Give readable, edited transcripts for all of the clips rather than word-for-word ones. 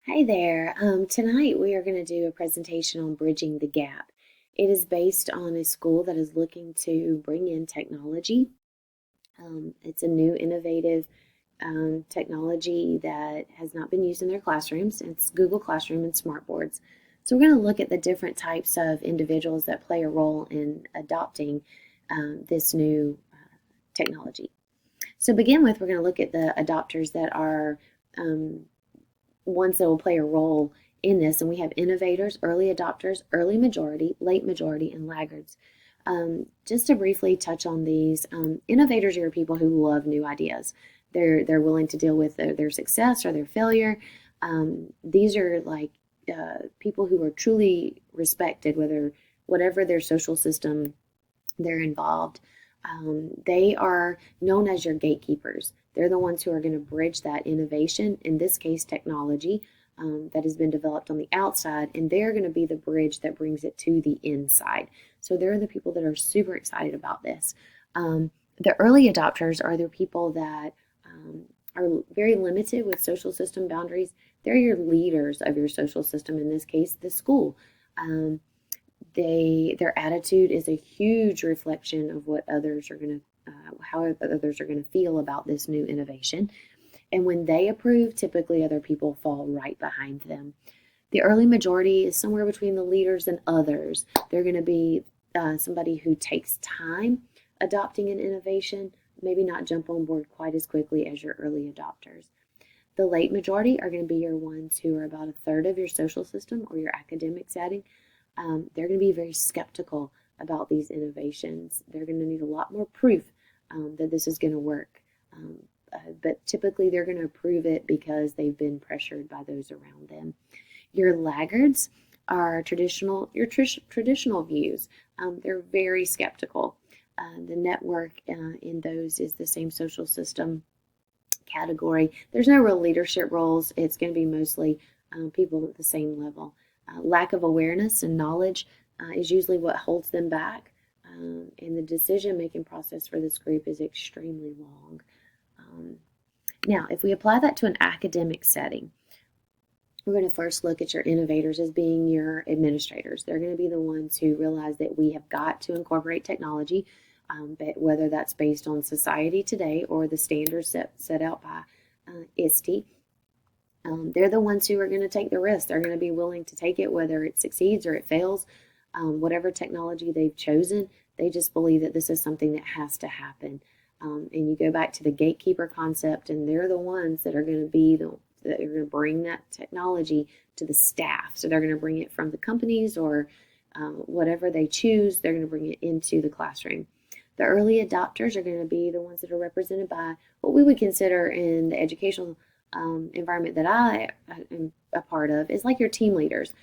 Hi there. Tonight we are going to do a presentation on bridging the gap. It is based on a school that is looking to bring in technology. It's a new, innovative technology that has not been used in their classrooms. It's Google Classroom and Smartboards. So we're going to look at the different types of individuals that play a role in adopting this new technology. So to begin with, we're going to look at the adopters that are ones that will play a role in this. And we have innovators, early adopters, early majority, late majority, and laggards. Just to briefly touch on these, innovators are people who love new ideas. They're willing to deal with their success or their failure. These are like people who are truly respected, whatever their social system they're involved. They are known as your gatekeepers. They're the ones who are going to bridge that innovation, in this case, technology, that has been developed on the outside, and they're going to be the bridge that brings it to the inside. So they're the people that are super excited about this. The early adopters are the people that are very limited with social system boundaries. They're your leaders of your social system, in this case, the school. Their attitude is a huge reflection of what others are going to how others are going to feel about this new innovation. And when they approve, typically other people fall right behind them. The early majority is somewhere between the leaders and others. They're going to be somebody who takes time adopting an innovation, maybe not jump on board quite as quickly as your early adopters. The late majority are going to be your ones who are about a third of your social system or your academic setting. They're going to be very skeptical about these innovations. They're going to need a lot more proof that this is going to work. But typically they're going to approve it because they've been pressured by those around them. Your laggards are traditional views. They're very skeptical. The network in those is the same social system category. There's no real leadership roles. It's going to be mostly people at the same level. Lack of awareness and knowledge is usually what holds them back, and the decision-making process for this group is extremely long. Now, if we apply that to an academic setting, we're going to first look at your innovators as being your administrators. They're going to be the ones who realize that we have got to incorporate technology, but whether that's based on society today or the standards set out by ISTE. They're the ones who are going to take the risk. They're going to be willing to take it, whether it succeeds or it fails. Whatever technology they've chosen, they just believe that this is something that has to happen. And you go back to the gatekeeper concept, and they're the ones that are going to be that are going to bring that technology to the staff. So they're going to bring it from the companies or whatever they choose. They're going to bring it into the classroom. The early adopters are going to be the ones that are represented by what we would consider in the educational environment that I am a part of is like your team leaders.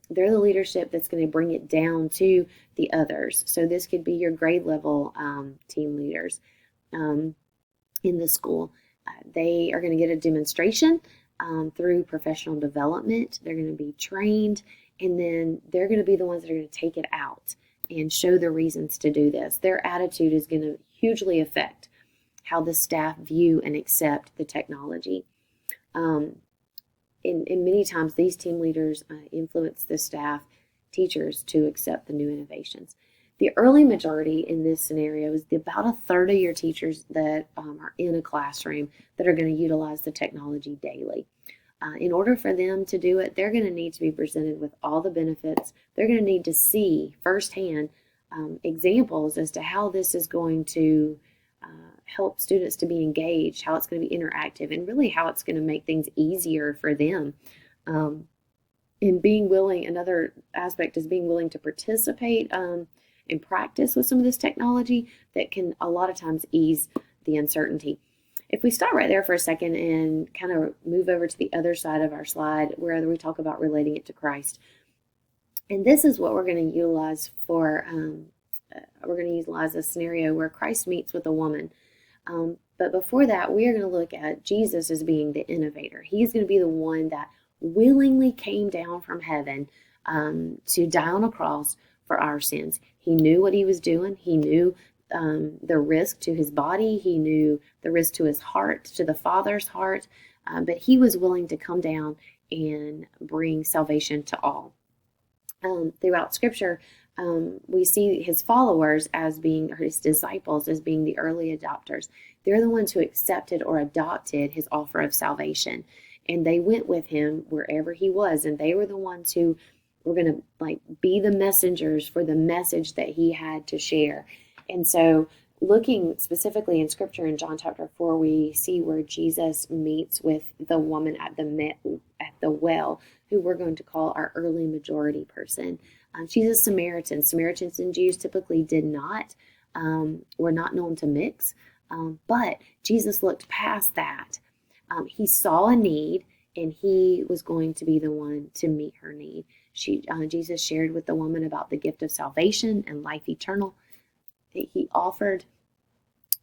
They're the leadership that's going to bring it down to the others. So this could be your grade level team leaders in the school. They are going to get a demonstration through professional development. They're going to be trained, and then they're going to be the ones that are going to take it out and show the reasons to do this. Their attitude is going to hugely affect how the staff view and accept the technology. And many times these team leaders influence the staff, teachers to accept the new innovations. The early majority in this scenario is about a third of your teachers that are in a classroom that are going to utilize the technology daily. In order for them to do it, they're going to need to be presented with all the benefits. They're going to need to see firsthand examples as to how this is going to help students to be engaged, how it's going to be interactive, and really how it's going to make things easier for them. In being willing, another aspect is being willing to participate and practice with some of this technology that can a lot of times ease the uncertainty. If we stop right there for a second and kind of move over to the other side of our slide where we talk about relating it to Christ. And this is what we're going to utilize for, we're going to utilize a scenario where Christ meets with a woman. But before that, we are going to look at Jesus as being the innovator. He's going to be the one that willingly came down from heaven to die on a cross for our sins. He knew what he was doing. He knew the risk to his body. He knew the risk to his heart, to the Father's heart. but he was willing to come down and bring salvation to all. Throughout Scripture, we see his followers as being, or his disciples as being the early adopters. They're the ones who accepted or adopted his offer of salvation, and they went with him wherever he was, and they were the ones who were going to be the messengers for the message that he had to share. And so, looking specifically in Scripture in John chapter 4, we see where Jesus meets with the woman at the well, who we're going to call our early majority person. She's a Samaritan. Samaritans and Jews typically were not known to mix, but Jesus looked past that. He saw a need, and he was going to be the one to meet her need. Jesus shared with the woman about the gift of salvation and life eternal that he offered,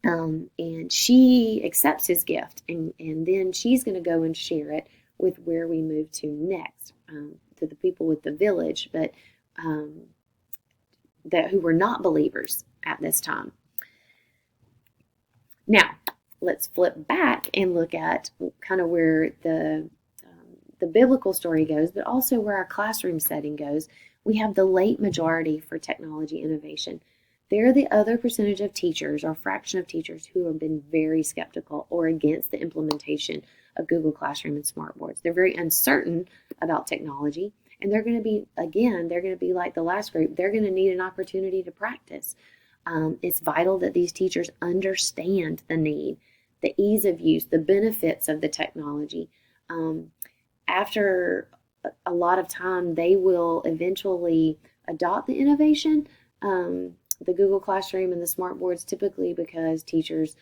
and she accepts his gift, and then she's going to go and share it with where we move to next, to the people with the village, but who were not believers at this time. Now, let's flip back and look at kind of where the biblical story goes, but also where our classroom setting goes. We have the late majority for technology innovation. They're the other percentage of teachers, or fraction of teachers, who have been very skeptical or against the implementation of Google Classroom and smartboards. They're very uncertain about technology, and they're going to be like the last group. They're going to need an opportunity to practice. It's vital that these teachers understand the need, the ease of use, the benefits of the technology. After a lot of time, they will eventually adopt the innovation, the Google Classroom and the smartboards, typically because teachers,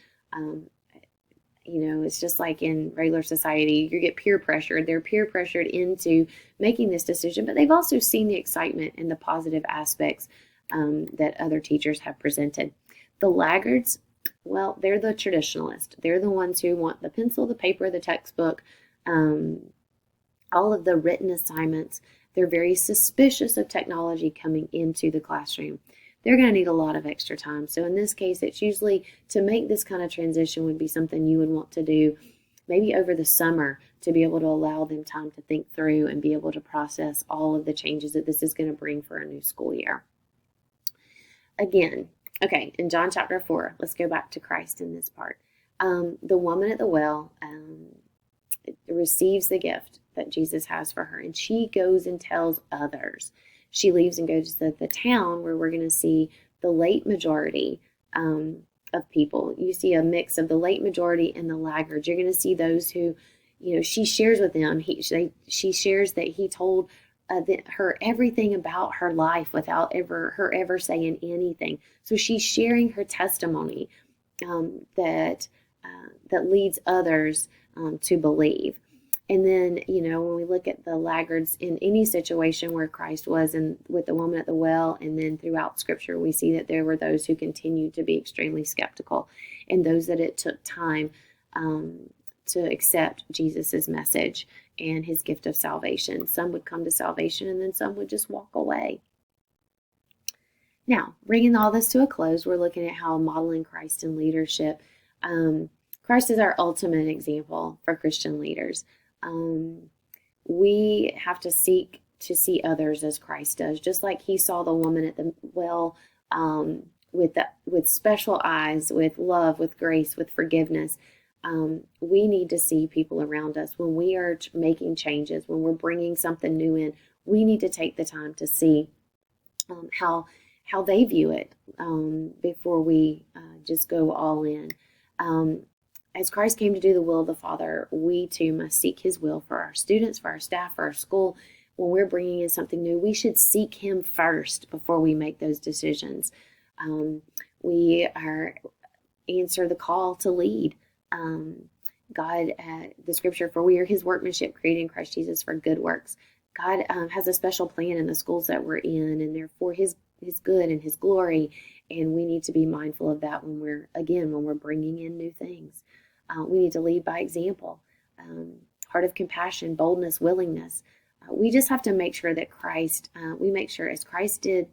it's just like in regular society, you get peer pressured. They're peer pressured into making this decision, but they've also seen the excitement and the positive aspects that other teachers have presented. The laggards, well, they're the traditionalists. They're the ones who want the pencil, the paper, the textbook, all of the written assignments. They're very suspicious of technology coming into the classroom. They're going to need a lot of extra time. So in this case, it's usually, to make this kind of transition would be something you would want to do maybe over the summer, to be able to allow them time to think through and be able to process all of the changes that this is going to bring for a new school year. Again, okay, in John chapter 4, let's go back to Christ in this part. The woman at the well receives the gift that Jesus has for her, and she goes and tells others. She leaves and goes to the town where we're going to see the late majority of people. You see a mix of the late majority and the laggards. You're going to see those who, she shares with them. She shares that he told her everything about her life without her ever saying anything. So she's sharing her testimony that leads others to believe. And then, when we look at the laggards in any situation where Christ was, and with the woman at the well, and then throughout Scripture, we see that there were those who continued to be extremely skeptical, and those that it took time to accept Jesus's message and his gift of salvation. Some would come to salvation, and then some would just walk away. Now, bringing all this to a close, we're looking at how modeling Christ in leadership. Christ is our ultimate example for Christian leaders. We have to seek to see others as Christ does, just like he saw the woman at the well with special eyes, with love, with grace, with forgiveness. We need to see people around us when we are making changes, when we're bringing something new in. We need to take the time to see how they view it before we just go all in. As Christ came to do the will of the Father, we too must seek his will for our students, for our staff, for our school. When we're bringing in something new, we should seek him first before we make those decisions. We answer the call to lead. God, the Scripture, for we are his workmanship, created in Christ Jesus for good works. God has a special plan in the schools that we're in, and they're for his good and his glory. And we need to be mindful of that when we're bringing in new things. We need to lead by example, heart of compassion, boldness, willingness. We just have to make sure that Christ did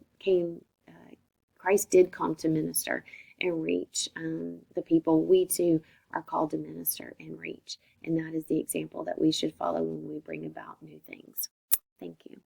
come to minister and reach the people. We too are called to minister and reach. And that is the example that we should follow when we bring about new things. Thank you.